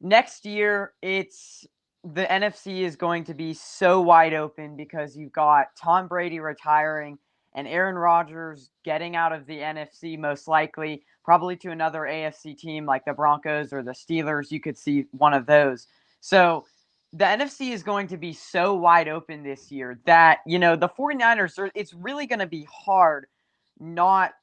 next year, the NFC is going to be so wide open because you've got Tom Brady retiring and Aaron Rodgers getting out of the NFC most likely, probably to another AFC team like the Broncos or the Steelers. You could see one of those. So the NFC is going to be so wide open this year that, the 49ers, it's really going to be hard not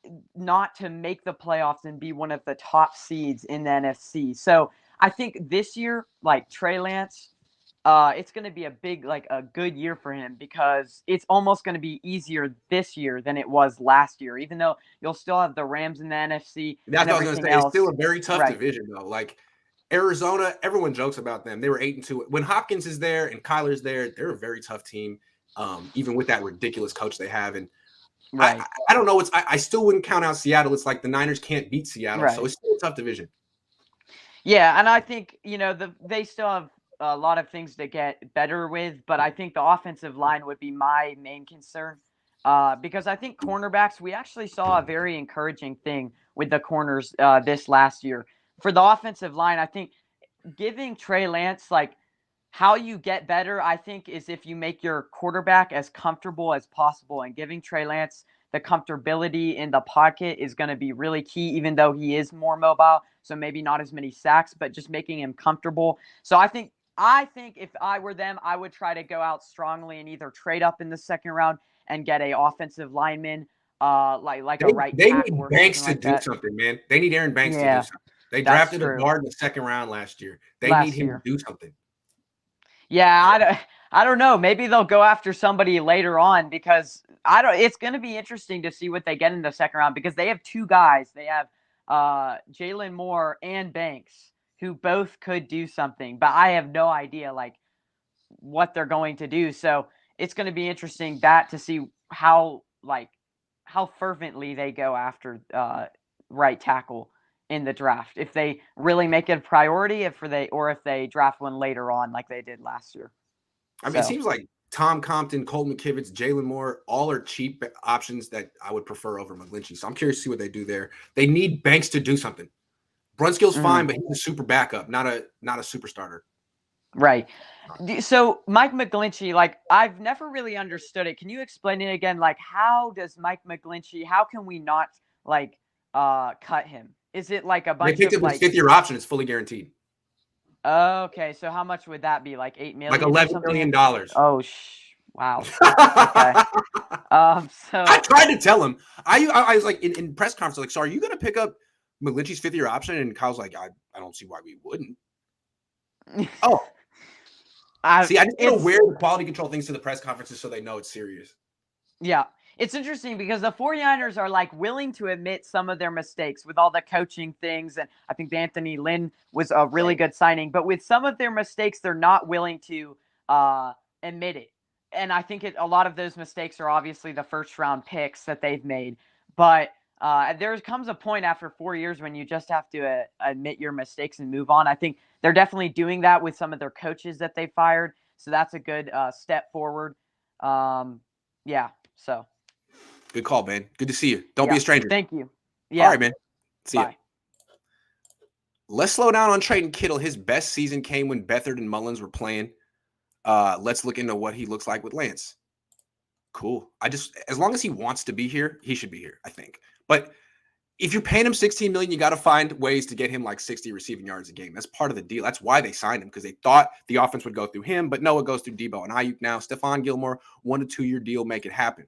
to make the playoffs and be one of the top seeds in the NFC. So I think this year, like Trey Lance, it's going to be a good year for him because it's almost going to be easier this year than it was last year, even though you'll still have the Rams in the NFC That's and what I was going to everything say. It's else. still a very tough Right. division, though. Like Arizona, everyone jokes about them. They were 8-2. When Hopkins is there and Kyler's there, they're a very tough team, even with that ridiculous coach they have. And Right. I don't know. I still wouldn't count out Seattle. It's like the Niners can't beat Seattle, so Right. it's still a tough division. Yeah, and I think, they still have a lot of things to get better with, but I think the offensive line would be my main concern. Because I think cornerbacks, we actually saw a very encouraging thing with the corners this last year. For the offensive line, I think giving Trey Lance, like, how you get better, I think, is if you make your quarterback as comfortable as possible, and giving Trey Lance the comfortability in the pocket is going to be really key, even though he is more mobile. So maybe not as many sacks, but just making him comfortable. So I think if I were them, I would try to go out strongly and either trade up in the second round and get a offensive lineman, like a right They tackle need or Banks something to like do that. something, man. They need Aaron Banks to do Yeah, something. They that's drafted a true. guard in the second round last year. They need Last him to year. do something. Yeah, I don't know. Maybe they'll go after somebody later on because it's going to be interesting to see what they get in the second round because they have two guys. They have Jalen Moore and Banks who both could do something, but I have no idea like what they're going to do. So it's going to be interesting to see how fervently they go after right tackle in the draft. If they really make it a priority, if they draft one later on like they did last year. I mean, it seems like Tom Compton, Colt McKivitz, Jalen Moore, all are cheap options that I would prefer over McGlinchey. So I'm curious to see what they do there. They need Banks to do something. Brunskill's fine, but he's a super backup, not a super starter. Right. So Mike McGlinchey, like I've never really understood it. Can you explain it again? Like, how does Mike McGlinchey? How can we not cut him? Is it like a They bunch picked of up his fifth-year option. It's fully guaranteed. Okay, so how much would that be? Like $8 million, like $11 million. Oh, wow. Okay. So I tried to tell him. I was like in press conference, like, so are you going to pick up McGlinchey's fifth-year option? And Kyle's like, I don't see why we wouldn't. Oh, see, I just want to wear the quality control things to the press conferences so they know it's serious. Yeah. It's interesting because the 49ers are like willing to admit some of their mistakes with all the coaching things. And I think Anthony Lynn was a really good signing. But with some of their mistakes, they're not willing to admit it. And I think a lot of those mistakes are obviously the first round picks that they've made. But there comes a point after 4 years when you just have to admit your mistakes and move on. I think they're definitely doing that with some of their coaches that they fired. So that's a good step forward. Yeah. So. Good call, man. Good to see you. Don't be a stranger. Thank you. Yeah. All right, man. See Bye. ya. Let's slow down on Trayton Kittle. His best season came when Beathard and Mullins were playing. Let's look into what he looks like with Lance. Cool. As long as he wants to be here, he should be here, I think. But if you're paying him $16 million, you got to find ways to get him like 60 receiving yards a game. That's part of the deal. That's why they signed him, because they thought the offense would go through him, but no, it goes through Debo and Ayuk now. Stephon Gilmore, 1 to 2 year deal, make it happen.